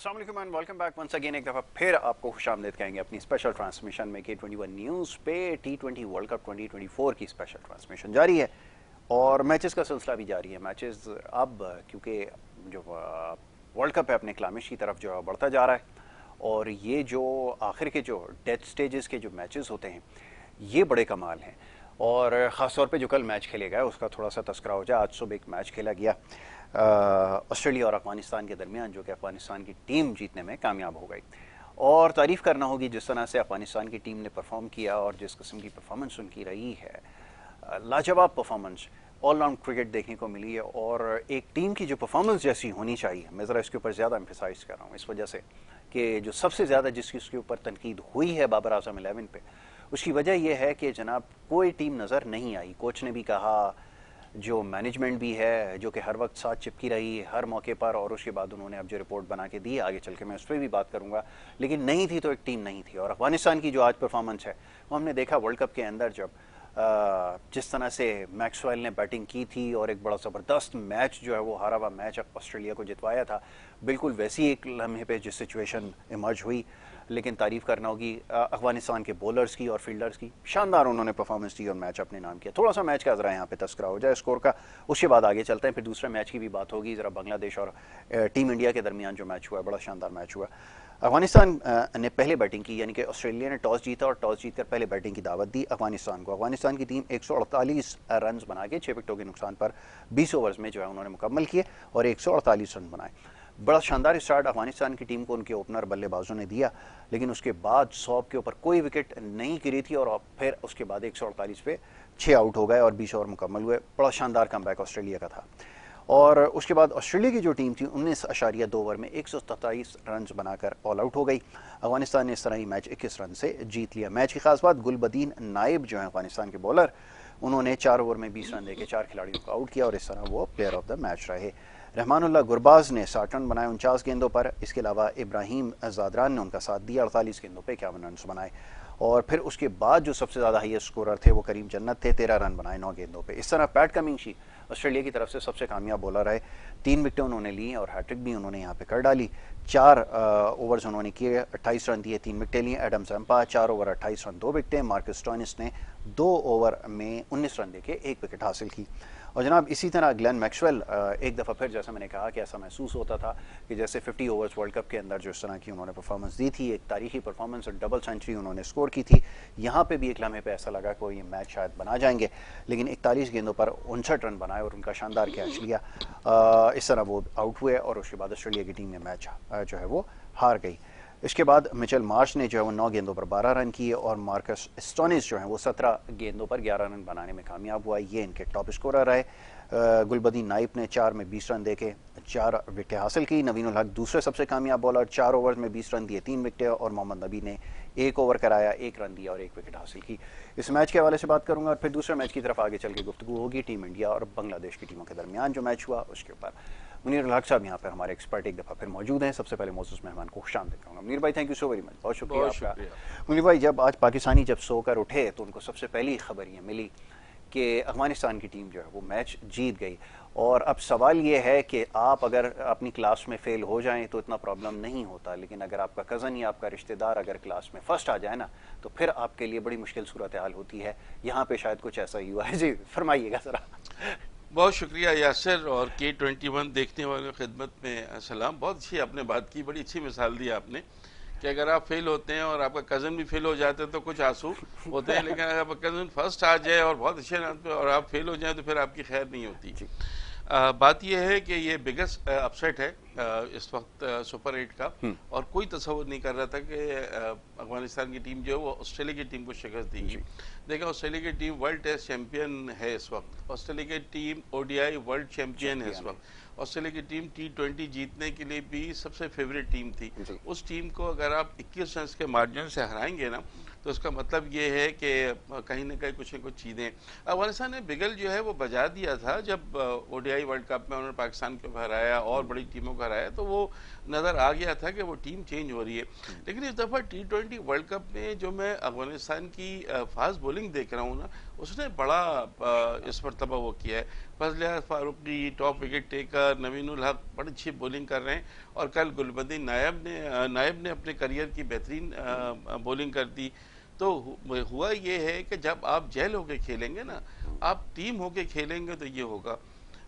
अस्सलाम वालेकुम and welcome back once again. एक दफ़ा फिर आपको खुशामदीद कहेंगे अपनी स्पेशल ट्रांसमिशन में। K21 न्यूज़ पे T20 वर्ल्ड कप 2024 की स्पेशल ट्रांसमिशन जारी है और मैचेस का सिलसिला भी जारी है। मैचेस अब क्योंकि जो वर्ल्ड कप है अपने क्लाइमेक्स की तरफ जो बढ़ता जा रहा है और ये जो आखिर के जो डेथ स्टेजेस के जो मैचेस होते हैं ये बड़े कमाल हैं। और ख़ास तौर पे जो कल मैच खेले गए उसका थोड़ा सा तस्करा हो जाए। आज सुबह एक मैच खेला गया ऑस्ट्रेलिया और अफगानिस्तान के दरमियान, जो कि अफगानिस्तान की टीम जीतने में कामयाब हो गई। और तारीफ़ करना होगी जिस तरह से अफगानिस्तान की टीम ने परफॉर्म किया और जिस किस्म की परफॉर्मेंस उनकी रही है, लाजवाब परफॉर्मेंस, ऑल राउंड क्रिकेट देखने को मिली है। और एक टीम की जो परफॉर्मेंस जैसी होनी चाहिए, मैं ज़रा इसके ऊपर ज़्यादा एम्फेसाइज कर रहा हूँ इस वजह से कि जो सबसे ज़्यादा जिसकी उसके ऊपर तनकीद हुई है बाबर आजम 11 पे, उसकी वजह यह है कि जनाब कोई टीम नज़र नहीं आई। कोच ने भी कहा, जो मैनेजमेंट भी है जो कि हर वक्त साथ चिपकी रही हर मौके पर, और उसके बाद उन्होंने अब जो रिपोर्ट बना के दी, आगे चल के मैं उस पर भी बात करूंगा, लेकिन नहीं थी तो एक टीम नहीं थी। और अफगानिस्तान की जो आज परफॉर्मेंस है वो हमने देखा वर्ल्ड कप के अंदर, जब जिस तरह से मैक्सवेल ने बैटिंग की थी और एक बड़ा ज़बरदस्त मैच जो है वो हारा हुआ मैच ऑस्ट्रेलिया को जितवाया था, बिल्कुल वैसी एक लम्हे पे जिस सिचुएशन इमर्ज हुई। लेकिन तारीफ़ करना होगी अफगानिस्तान के बॉलर्स की और फील्डर्स की, शानदार उन्होंने परफॉर्मेंस दी और मैच अपने नाम किया। थोड़ा सा मैच का ज़रा यहाँ पे तस्करा हो जाए स्कोर का, उसके बाद आगे चलते हैं, फिर दूसरे मैच की भी बात होगी। ज़रा बांग्लादेश और टीम इंडिया के दरमियान जो मैच हुआ है, बड़ा शानदार मैच हुआ। अफगानिस्तान ने पहले बैटिंग की, यानी कि ऑस्ट्रेलिया ने टॉस जीता और टॉस जीतकर पहले बैटिंग की दावत दी अफगानिस्तान को। अफगानिस्तान की टीम 148 रन बना के 6 विकेटों के नुकसान पर 20 ओवर्स में जो है उन्होंने मुकम्मल किए और 148 रन बनाए। बड़ा शानदार स्टार्ट अफगानिस्तान की टीम को उनके ओपनर बल्लेबाजों ने दिया, लेकिन उसके बाद 100 के ऊपर कोई विकेट नहीं गिरी थी और फिर उसके बाद 148 पे 6 आउट हो गए और 20 ओवर मुकम्मल हुए। बड़ा शानदार कमबैक ऑस्ट्रेलिया का था। और उसके बाद ऑस्ट्रेलिया की जो टीम थी 19.2 ओवर में 127 रन बनाकर ऑल आउट हो गई। अफगानिस्तान ने इस तरह ही मैच 21 रन से जीत लिया। मैच की खास बात, गुलबदीन नाइब जो है अफगानिस्तान के बॉलर, उन्होंने 4 ओवर में 20 रन देकर 4 खिलाड़ियों को आउट किया और इस तरह वो प्लेयर ऑफ द मैच रहे। रहमानुल्लाह गुरबाज ने 60 रन बनाए 49 गेंदों पर। इसके अलावा इब्राहिम जादरान ने उनका साथ दिया, 48 गेंदों पर 51 रन बनाए। और फिर उसके बाद जो सबसे ज़्यादा हाईएस्ट स्कोरर थे वो करीम जन्नत थे, 13 रन बनाए 9 गेंदों पे। इस तरह पैट कमिंग्स ऑस्ट्रेलिया की तरफ से सबसे कामयाब बॉलर रहे। 3 विकेटें उन्होंने ली और हैट्रिक भी उन्होंने यहाँ पे कर डाली। 4 ओवर्स उन्होंने किए, 28 रन दिए, 3 विकेटें लिए। एडम जम्पा 4 ओवर 28 रन 2 विकेटें। मार्कस स्टोइनिस ने 2 ओवर में 19 रन देके 1 विकेट हासिल की। और जनाब इसी तरह ग्लेन मैक्सवेल, एक दफ़ा फिर जैसा मैंने कहा कि ऐसा महसूस होता था कि जैसे 50 ओवर्स वर्ल्ड कप के अंदर जो इस तरह की उन्होंने परफॉर्मेंस दी थी, एक तारीखी परफॉर्मेंस और डबल सेंचुरी उन्होंने स्कोर की थी। यहाँ पे भी एक लम्हे पे ऐसा लगा कि ये मैच शायद बना जाएंगे, लेकिन 41 गेंदों पर 59 रन बनाए और उनका शानदार कैच लिया। इस तरह वो आउट हुए और उसके बाद ऑस्ट्रेलिया की टीम ने मैच जो है वो हार गई। इसके बाद मिचेल मार्श ने जो है वो 9 गेंदों पर 12 रन किए और मार्कस स्टोइनिस जो है वो 17 गेंदों पर 11 रन बनाने में कामयाब हुआ। ये इनके टॉप स्कोरर रहे। गुलबदीन नाइब ने 4 में 20 रन देके 4 विकेटें हासिल की। नवीन उल हक दूसरे सबसे कामयाब बॉलर, 4 ओवर में 20 रन दिए, 3 विकेटें। और मोहम्मद नबी ने 1 ओवर कराया, 1 रन दिया और 1 विकेट हासिल की। इस मैच के हवाले से बात करूंगा और फिर दूसरे मैच की तरफ आगे चल के गुफ्तगू होगी टीम इंडिया और बांग्लादेश की टीमों के दरमियान जो मैच हुआ उसके ऊपर। मुनीर उल हक साहब यहाँ पर हमारे एक्सपर्ट एक दफ़ा फिर मौजूद हैं। सबसे पहले मौजूद मेहमान को खुशामदीद कहूँगा। मुनीर भाई, thank you so very much, बहुत शुक्रिया आपका। मुनीर भाई, जब आज पाकिस्तानी जब सोकर उठे तो उनको सबसे पहली खबर ये मिली कि अफगानिस्तान की टीम जो है वो मैच जीत गई। और अब सवाल ये है कि आप अगर अपनी क्लास में फेल हो जाएं तो इतना प्रॉब्लम नहीं होता, लेकिन अगर आपका कज़न या आपका रिश्तेदार अगर क्लास में फर्स्ट आ जाए ना तो फिर आपके लिए बड़ी मुश्किल सूरत हाल होती है। यहाँ पे शायद कुछ ऐसा ही हुआ है। जी फरमाइएगा ज़रा। बहुत शुक्रिया यासिर और K21 देखने वालों की खिदमत में सलाम। बहुत अच्छी आपने बात की, बड़ी अच्छी मिसाल दी आपने कि अगर आप फेल होते हैं और आपका कज़न भी फेल हो जाता है तो कुछ आंसू होते हैं, लेकिन अगर आपका कज़न फर्स्ट आ जाए और बहुत अच्छे रन पे और आप फेल हो जाए तो फिर आपकी खैर नहीं होती। बात यह है कि ये बिगेस्ट अपसेट है इस वक्त सुपर 8 का, और कोई तसव्वुर नहीं कर रहा था कि अफगानिस्तान की टीम जो है वो ऑस्ट्रेलिया की टीम को शिकस्त देगी। देखा, ऑस्ट्रेलिया की टीम वर्ल्ड टेस्ट चैंपियन है इस वक्त, ऑस्ट्रेलिया की टीम ODI वर्ल्ड चैंपियन है इस वक्त, ऑस्ट्रेलिया की टीम T20 जीतने के लिए भी सबसे फेवरेट टीम थी। उस टीम को अगर आप 21 रन के मार्जिन से हराएंगे ना तो उसका मतलब ये है कि कहीं ना कहीं कुछ न कुछ चीज़ें। अफगानिस्तान ने बिगल जो है वो बजा दिया था जब ODI वर्ल्ड कप में उन्होंने पाकिस्तान को हराया और बड़ी टीमों को हराया, तो वो नज़र आ गया था कि वो टीम चेंज हो रही है। लेकिन इस दफ़ा T20 वर्ल्ड कप में जो मैं अफगानिस्तान की फास्ट बॉलिंग देख रहा हूँ ना, उसने बड़ा इस मरतबा वो किया है। फजल फारूकी टॉप विकेट टेकर, नवीन उल हक बड़ी अच्छी बॉलिंग कर रहे हैं, और कल गुलबदीन नायब ने अपने करियर की बेहतरीन बॉलिंग कर दी। तो हुआ ये है कि जब आप जेल होके खेलेंगे ना, आप टीम होके खेलेंगे तो ये होगा।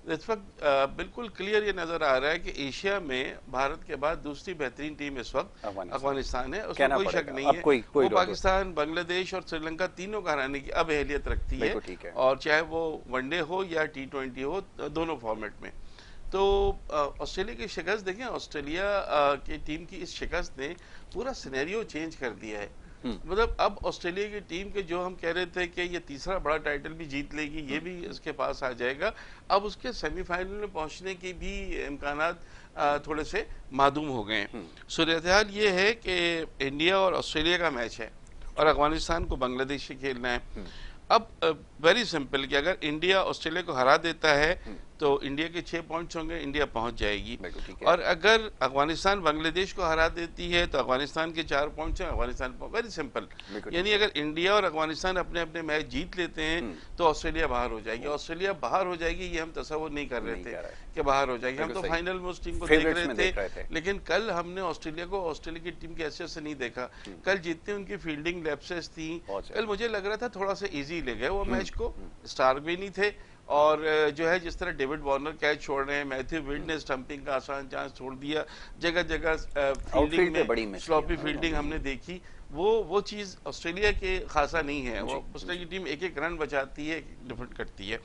इस वक्त बिल्कुल क्लियर ये नज़र आ रहा है कि एशिया में भारत के बाद दूसरी बेहतरीन टीम इस वक्त अफगानिस्तान है, उसमें कोई शक नहीं है। वो पाकिस्तान, बांग्लादेश और श्रीलंका तीनों को हराने की अब अहलियत रखती है, और चाहे वो वनडे हो या T20 हो, दोनों फॉर्मेट में। तो ऑस्ट्रेलिया की शिकस्त देखें, ऑस्ट्रेलिया की टीम की इस शिकस्त ने पूरा सिनेरियो चेंज कर दिया है। मतलब अब ऑस्ट्रेलिया की टीम के जो हम कह रहे थे कि ये तीसरा बड़ा टाइटल भी जीत लेगी, ये भी इसके पास आ जाएगा, अब उसके सेमीफाइनल में पहुंचने की भी इम्कानात थोड़े से मादूम हो गए हैं। सूरत हाल ये है कि इंडिया और ऑस्ट्रेलिया का मैच है और अफगानिस्तान को बांग्लादेश से खेलना है। अब वेरी सिंपल कि अगर इंडिया ऑस्ट्रेलिया को हरा देता है तो इंडिया के 6 पॉइंट्स होंगे, इंडिया पहुंच जाएगी। और अगर अफगानिस्तान बांग्लादेश को हरा देती है तो अफगानिस्तान के 4 पॉइंट्स हैं, अफगानिस्तान। वेरी सिंपल, यानी अगर इंडिया और अफगानिस्तान अपने अपने मैच जीत लेते हैं तो ऑस्ट्रेलिया बाहर हो जाएगी। ऑस्ट्रेलिया बाहर हो जाएगी ये हम तस्वुर नहीं कर रहे थे कि बाहर हो जाएगी। हम तो फाइनल में उस टीम को देख रहे थे, लेकिन कल हमने ऑस्ट्रेलिया को ऑस्ट्रेलिया की टीम की हैसियत से नहीं देखा। कल जितनी उनकी फील्डिंग लैप्सेस थी, कल मुझे लग रहा था थोड़ा सा ईजी ले गए वो मैच को। स्टार भी नहीं थे, और जो है जिस तरह डेविड वार्नर कैच छोड़ रहे हैं, मैथ्यू विड ने स्टंपिंग का आसान चांस छोड़ दिया, जगह जगह फील्डिंग में स्लॉपी फील्डिंग हमने देखी, वो चीज़ ऑस्ट्रेलिया के खासा नहीं है। वो ऑस्ट्रेलिया की टीम एक एक रन बचाती है, डिफेंड करती है।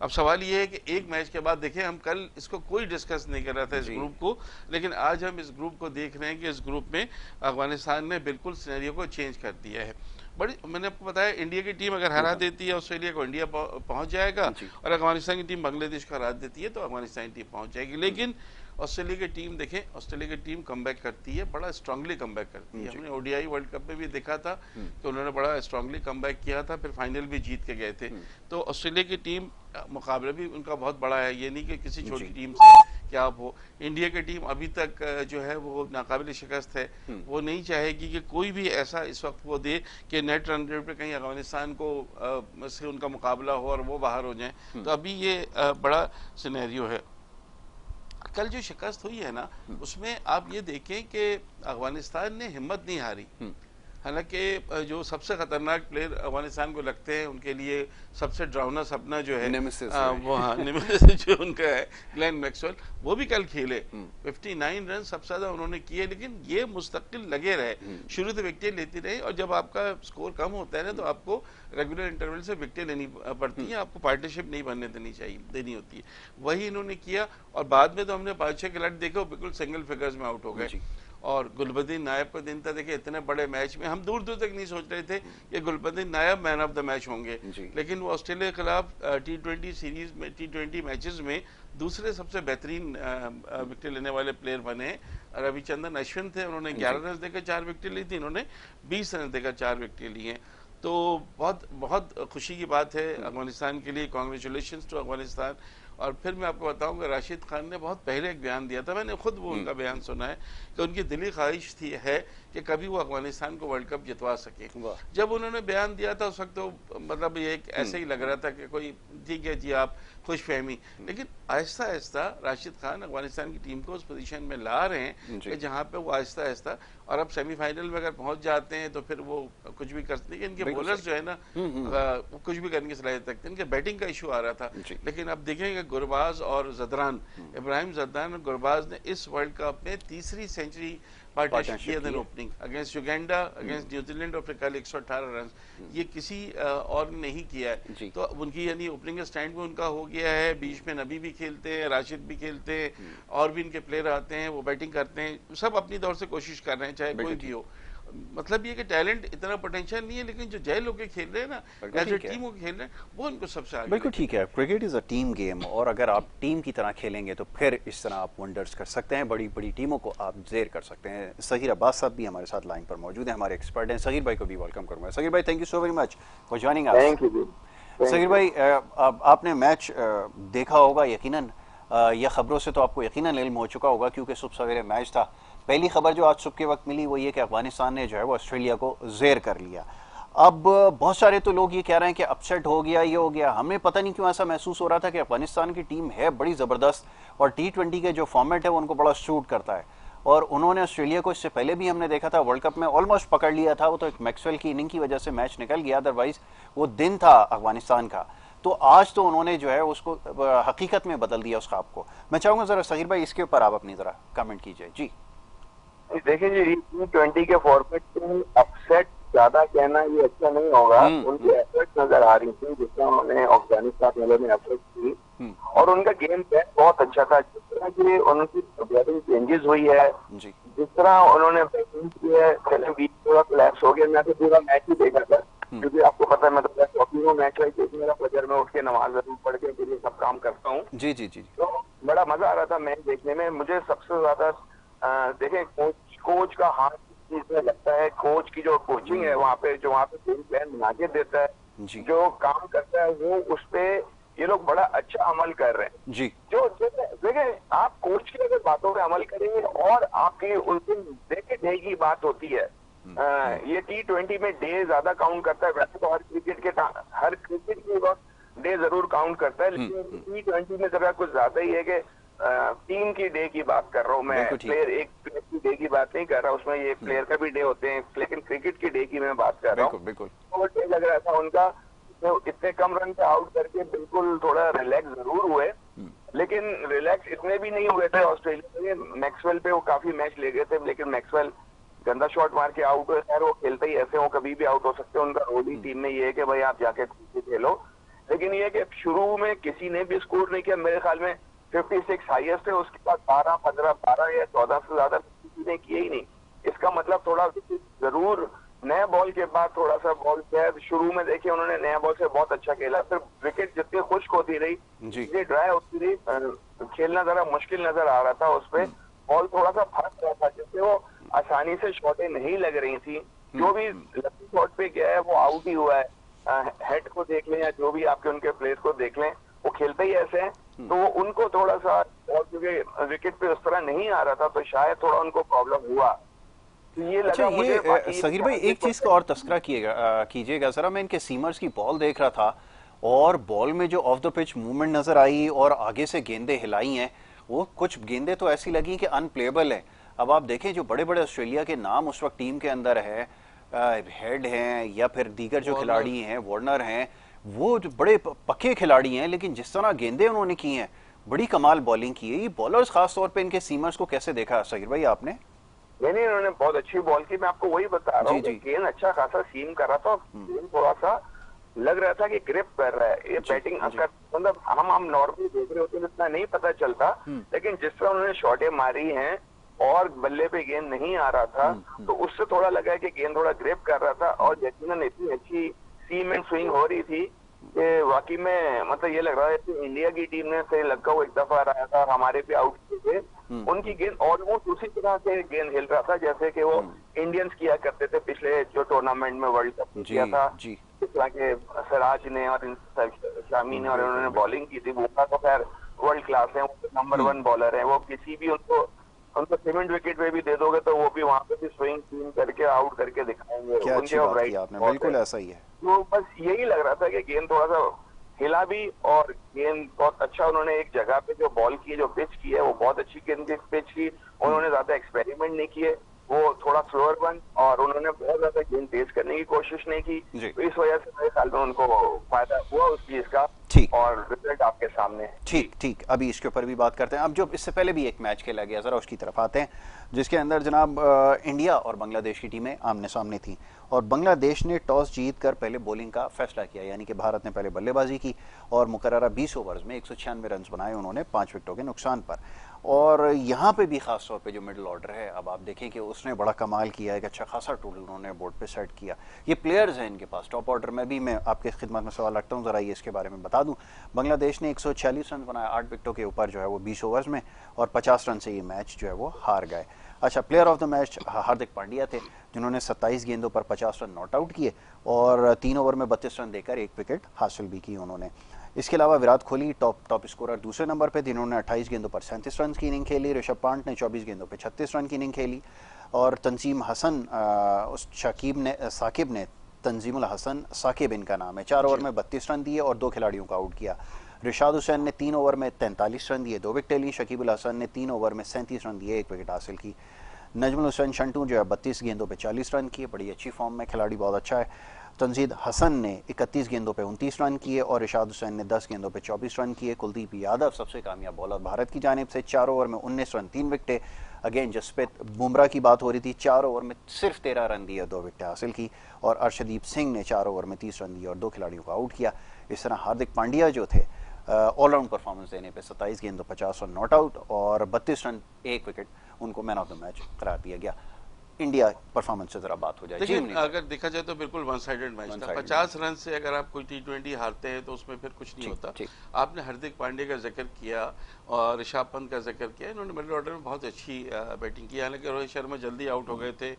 अब सवाल ये है कि एक मैच के बाद देखें, हम कल इसको कोई डिस्कस नहीं कर रहा था इस ग्रुप को, लेकिन आज हम इस ग्रुप को देख रहे हैं कि इस ग्रुप में अफगानिस्तान ने बिल्कुल सिनेरियो को चेंज कर दिया है। बड़ी, मैंने आपको बताया इंडिया की टीम अगर हरा देती है ऑस्ट्रेलिया को, इंडिया पहुंच जाएगा, और अफगानिस्तान की टीम बांग्लादेश को हरा देती है तो अफगानिस्तान की टीम पहुंच जाएगी। लेकिन ऑस्ट्रेलिया की टीम देखें, ऑस्ट्रेलिया की टीम कमबैक करती है, बड़ा स्ट्रांगली कमबैक करती है। हमने ओडीआई वर्ल्ड कप में भी देखा था कि उन्होंने बड़ा स्ट्रांगली कमबैक किया था, फिर फाइनल भी जीत के गए थे। तो ऑस्ट्रेलिया की टीम मुकाबला भी उनका बहुत बड़ा है, ये नहीं कि किसी छोटी टीम से क्या हो। इंडिया की टीम अभी तक जो है वो नाकाबिल शिकस्त है, वो नहीं चाहेगी कि कोई भी ऐसा इस वक्त वो दे कि नेट रन रेट पे कहीं अफगानिस्तान को से उनका मुकाबला हो और वो बाहर हो जाए। तो अभी ये बड़ा सिनेरियो है। कल जो शिकस्त हुई है ना, उसमें आप ये देखें कि अफगानिस्तान ने हिम्मत नहीं हारी। हालांकि जो सबसे खतरनाक प्लेयर अफगानिस्तान को लगते हैं, उनके लिए सबसे डरावना सपना जो है वो नेमेसिस जो उनका है ग्लेन मैक्सवेल, वो भी कल खेले। 59 रन सबसे ज्यादा उन्होंने किए, लेकिन ये मुस्तकिल लगे रहे, शुरू से विकेटें लेती रही। और जब आपका स्कोर कम होता है ना, तो आपको रेगुलर इंटरवल से विकेटें लेनी पड़ती हैं, आपको पार्टनरशिप नहीं बनने देनी होती है। वही इन्होंने किया, और बाद में तो हमने 5-6 खिलाड़ी देखे बिल्कुल सिंगल फिगर्स में आउट हो गए। और गुलबदीन नायब का दिन था, देखिए इतने बड़े मैच में हम दूर दूर तक नहीं सोच रहे थे कि गुलबदीन नायब मैन ऑफ द मैच होंगे, लेकिन वो ऑस्ट्रेलिया के खिलाफ T20 सीरीज में, T20 मैचेस में दूसरे सबसे बेहतरीन विकेट लेने वाले प्लेयर बने। रविचंद्रन अश्विन थे, उन्होंने 11 रन देकर 4 विकेट ली थी, इन्होंने 20 रन देकर 4 विकेट लिए। तो बहुत बहुत खुशी की बात है अफगानिस्तान के लिए। Congratulations to Afghanistan. और फिर मैं आपको बताऊंगा, राशिद खान ने बहुत पहले एक बयान दिया था, मैंने खुद वो उनका बयान सुना है, कि उनकी दिली ख्वाहिश थी है कि कभी वो अफगानिस्तान को वर्ल्ड कप जितवा सके। जब उन्होंने बयान दिया था उस वक्त तो मतलब ये ऐसे ही लग रहा था कि कोई ठीक है जी आप खुश फहमी, लेकिन आहिस्ता आहिस्ता राशिद खान अफगानिस्तान की टीम को उस पोजीशन में ला रहे हैं कि जहाँ पे वो आहिस्ता आहिस्ता, और अब सेमीफाइनल में अगर पहुंच जाते हैं तो फिर वो कुछ भी कर सकते हैं। इनके बॉलर्स जो है ना कुछ भी करने की सलाहियत रखते हैं। इनके बैटिंग का इशू आ रहा था, लेकिन अब देखेंगे गुरबाज और जदरान, इब्राहिम जदरान और गुरबाज ने इस वर्ल्ड कप में तीसरी सेंचुरी पार्टनरशिप किया था opening against Uganda, against New Zealand, और फिर कल 118 रन, ये किसी और ने नहीं किया है। तो उनकी यानी ओपनिंग स्टैंड में उनका हो गया है। बीच में नबी भी खेलते हैं, राशिद भी खेलते हैं, और भी इनके प्लेयर आते हैं, वो बैटिंग करते हैं, सब अपनी तौर से कोशिश कर रहे हैं, चाहे कोई भी हो। मतलब ये कि टैलेंट इतना पोटेंशियल नहीं है, लेकिन जो जय लोग खेल रहे हैं ना, एज ए टीम वो खेल रहे हैं, वो उनको सबसे आगे। बिल्कुल ठीक है, cricket is a team game, और अगर आप टीम की तरह खेलेंगे तो फिर इस तरह आप वंडर्स कर सकते हैं, बड़ी बड़ी टीमों को आप ज़ेर कर सकते हैं। सगीर अब्बास साहब भी हमारे साथ लाइन पर मौजूद हैं, हमारे एक्सपर्ट हैं। सगीर भाई को भी वेलकम करूँगा। सगीर भाई, thank you so very much for joining us. Thank you. Sagheer भाई, आपने मैच देखा होगा यकीनन, या खबरों से तो आपको यकीनन इल्म हो चुका होगा, क्योंकि सुबह सवेरे मैच था। पहली खबर जो आज सुबह के वक्त मिली वो ये कि अफगानिस्तान ने जो है वो ऑस्ट्रेलिया को ज़ेर कर लिया। अब बहुत सारे तो लोग ये कह रहे हैं कि अपसेट हो गया, ये हो गया। हमें पता नहीं क्यों ऐसा महसूस हो रहा था कि अफगानिस्तान की टीम है बड़ी ज़बरदस्त और T20 के जो फॉर्मेट है वो उनको बड़ा सूट करता है। और उन्होंने ऑस्ट्रेलिया को इससे पहले भी हमने देखा था वर्ल्ड कप में ऑलमोस्ट पकड़ लिया था, वो तो एक मैक्सवेल की इनिंग की वजह से मैच निकल गया, अदरवाइज वो दिन था अफगानिस्तान का। तो आज तो उन्होंने जो है उसको हकीकत में बदल दिया उस ख्वाब को। मैं चाहूँगा ज़रा सहीर भाई इसके ऊपर आप अपनी ज़रा कमेंट कीजिए जी। देखिए जी, T20 के फॉर्मेट में अपसेट ज्यादा कहना ये अच्छा नहीं होगा। उनकी एफर्ट नजर आ रही थी, जिसमें उन्होंने अफगानिस्तान वालों ने एफर्ट की और उनका गेम प्लान बहुत अच्छा था। जिस तरह की उनकी बैटिंग चेंजेस हुई है, जिस तरह उन्होंने बैटिंग की है, चले बीच थोड़ा कोलैप्स हो गया। मैं तो पूरा मैच ही देखा था, क्योंकि आपको पता है मैं तो शौकीन हूँ मैच है, मेरा फजर में उठ के नमाज जरूर पढ़ के फिर ये सब काम करता हूँ। जी जी जी। तो बड़ा मजा आ रहा था मैच देखने में। मुझे सबसे ज्यादा देखें कोच का हाथ इसमें लगता है। कोच की जो कोचिंग है वहाँ पे, जो वहाँ पे गेम प्लान बना के देता है, जो काम करता है, वो उस पे ये लोग बड़ा अच्छा अमल कर रहे हैं जी। जो देखें, आप कोच की अगर बातों पे अमल करेंगे और आपकी उस दिन देखे डे की बात होती है। ये T20 में डे ज्यादा काउंट करता है। वैसे तो हर क्रिकेट की डे जरूर काउंट करता है, लेकिन T20 में जरा कुछ ज्यादा ही है कि टीम की डे की बात कर रहा हूँ मैं। प्लेयर एक प्लेयर की डे की बात नहीं कर रहा, उसमें ये प्लेयर का भी डे होते हैं, लेकिन क्रिकेट की डे की मैं बात कर रहा हूँ। तो डे लग रहा था उनका, तो इतने कम रन पे आउट करके बिल्कुल थोड़ा रिलैक्स जरूर हुए, लेकिन रिलैक्स इतने भी नहीं हुए थे ऑस्ट्रेलिया में। मैक्सवेल पे वो काफी मैच ले गए थे, लेकिन मैक्सवेल गंदा शॉट मार के आउट हुए। खैर वो खेलते ही ऐसे हो, कभी भी आउट हो सकते हैं। उनका रोल ही टीम में ये है कि भाई आप जाके खेलो, लेकिन ये कि शुरू में किसी ने भी स्कोर नहीं किया। मेरे ख्याल में 56 हाईएस्ट है, उसके बाद 12, 15, 12 या 14 से ज्यादा किसी ने किए ही नहीं। इसका मतलब थोड़ा जरूर नए बॉल के बाद थोड़ा सा बॉल शायद शुरू में देखिए उन्होंने नया बॉल से बहुत अच्छा खेला, फिर विकेट जितनी खुश्क होती रही, ये ड्राई होती रही, खेलना जरा मुश्किल नजर आ रहा था। उस पर बॉल थोड़ा सा फंस रहा था, जिससे वो आसानी से शॉटें नहीं लग रही थी। जो भी लकी शॉट पे गया है वो आउट ही हुआ है। हेड को देख लें या जो भी आपके उनके प्लेयर को देख लें, वो खेलते ही ऐसे हैं। तो वो उनको थोड़ा सा बॉल क्योंकि विकेट पे उस तरह नहीं आ रहा था, तो शायद थोड़ा उनको प्रॉब्लम हुआ। ये अच्छा, ये सहीर भाई एक चीज का और तस्करा कीजिएगा जरा। मैं इनके सीमर्स की बॉल देख रहा था और बॉल में जो ऑफ द पिच मूवमेंट नजर आई और आगे से गेंदें हिलाई हैं, वो कुछ गेंदें तो ऐसी लगी कि अनप्लेबल है। अब आप देखें जो बड़े बड़े ऑस्ट्रेलिया के नाम उस वक्त टीम के अंदर है, हेड हैं या फिर दीगर जो खिलाड़ी हैं, वार्नर हैं, वो जो बड़े पक्के खिलाड़ी हैं, लेकिन जिस तरह गेंदें उन्होंने की हैं, बड़ी कमाल बॉलिंग की है। ये बॉलर्स खास तौर पे इनके सीमर्स को कैसे देखा सहीर भाई आपने? नहीं, उन्होंने बहुत अच्छी बॉल की। मैं आपको वही बता रहा हूँ, गेंद अच्छा खासा सीम कर रहा था, गेंद थोड़ा सा लग रहा था कि ग्रिप कर रहा है। ये बैटिंग मतलब हम नॉर्मली देख रहे होते हैं इतना नहीं पता चलता, लेकिन जिस तरह उन्होंने शॉटें मारी हैं और बल्ले पे गेंद नहीं आ रहा था, तो उससे थोड़ा लगा कि गेंद थोड़ा ग्रिप कर रहा था। और यकीनन इतनी अच्छी सीम एंड स्विंग हो रही थी कि वाकई में मतलब ये लग रहा है कि इंडिया की टीम ने से लगा वो एक दफा आया था, हमारे पे आउट किए थे। उनकी गेंद ऑलमोस्ट उसी तरह से गेंद हिल रहा था जैसे कि वो इंडियंस किया करते थे पिछले जो टूर्नामेंट में वर्ल्ड कप में किया था। इस तरह के सिराज ने और शामी ने और उन्होंने बॉलिंग की थी। बुमराह तो खैर वर्ल्ड क्लास है, वो नंबर 1 बॉलर है। वो किसी भी उनको सीमेंट विकेट पे भी दे दोगे तो वो भी वहाँ पे भी स्विंग स्विंग करके आउट करके दिखाएंगे। क्या अच्छी बात की आपने, बिल्कुल ऐसा ही है। तो बस यही लग रहा था कि गेंद थोड़ा सा हिला भी और गेंद बहुत अच्छा उन्होंने एक जगह पे जो बॉल की जो पिच की है वो बहुत अच्छी गेंद की पिच की। उन्होंने ज्यादा एक्सपेरिमेंट नहीं किए, वो थोड़ा स्लोअर बन और उन्होंने बहुत ज्यादा गेंद तेज करने की कोशिश नहीं की। तो इस वजह से मेरे ख्याल में उनको फायदा हुआ उस चीज का। और रिजल्ट आपके सामने है। ठीक अभी इसके ऊपर भी बात करते हैं। अब जो इससे पहले भी एक मैच खेला गया, जरा उसकी तरफ आते हैं, जिसके अंदर जनाब इंडिया और बांग्लादेश की टीमें आमने सामने थी और बांग्लादेश ने टॉस जीतकर पहले बॉलिंग का फैसला किया, यानी कि भारत ने पहले बल्लेबाजी की और मुकर्ररा 20 ओवर्स में 196 रन बनाए उन्होंने 5 विकेटों के नुकसान पर। और यहाँ पे भी खास तौर पे जो मिडिल ऑर्डर है, अब आप देखें कि उसने बड़ा कमाल किया है, एक अच्छा खासा टूल उन्होंने बोर्ड पे सेट किया। ये प्लेयर्स हैं इनके पास टॉप ऑर्डर में भी। मैं आपके खिदमत में सवाल रखता हूँ, ज़रा ये इसके बारे में बता दूँ। बांग्लादेश ने 146 रन बनाया 8 विकेटों के ऊपर जो है वो 20 ओवर्स में, और 50 रन से ये मैच जो है वो हार गए। अच्छा, player of the match Hardik Pandya थे, जिन्होंने 27 गेंदों पर 50 रन नॉट आउट किए और 3 ओवर में 32 रन देकर 1 विकेट हासिल भी की उन्होंने। इसके अलावा विराट कोहली टॉप स्कोरर दूसरे नंबर पे, जिन्होंने 28 गेंदों पर 37 रन की इनिंग खेली। ऋषभ पंत ने 24 गेंदों पे 36 रन की इनिंग खेली और तंजीम हसन साकिब ने तंजीमुल हसन साकिब इनका नाम है। 4 ओवर में 32 रन दिए और 2 खिलाड़ियों को आउट किया। रिशाद हुसैन ने 3 ओवर में 43 रन दिए, 2 विकेटें ली। शकीबुल हसन ने 3 ओवर में 37 रन दिए, 1 विकेट हासिल की। नजमुल हुसैन शंटू जो है 32 गेंदों पे 40 रन किए, बड़ी अच्छी फॉर्म में, खिलाड़ी बहुत अच्छा है। तंजीद हसन ने 31 गेंदों पे 29 रन किए और रिशाद हुसैन ने 10 गेंदों पे 24 रन किए। कुलदीप यादव सबसे कामयाब बॉलर भारत की जानिब से, 4 ओवर में 19 रन, 3 विकेटें। अगेन जसप्रीत बुमराह की बात हो रही थी, 4 ओवर में सिर्फ 13 रन दिए, 2 विकेटें हासिल की। और अर्शदीप सिंह ने 4 ओवर में 30 रन दिए और 2 खिलाड़ियों को आउट किया। इस तरह हार्दिक पांड्या जो थे ऑलराउंड परफॉर्मेंस देने पे 27 गेंदों 50 रन नॉट आउट और 32 रन 1 विकेट, उनको मैन ऑफ द मैच करार दिया गया। इंडिया परफॉर्मेंस से जरा बात हो जाए। लेकिन अगर देखा जाए तो बिल्कुल वन साइडेड मैच था। 50 रन से अगर आप कोई T20 हारते हैं तो उसमें फिर कुछ नहीं होता। आपने हार्दिक पांड्या का जिक्र किया और ऋषभ पंत का जिक्र किया, इन्होंने मिडिल ऑर्डर में बहुत अच्छी बैटिंग की। हालांकि रोहित शर्मा जल्दी आउट हो गए थे,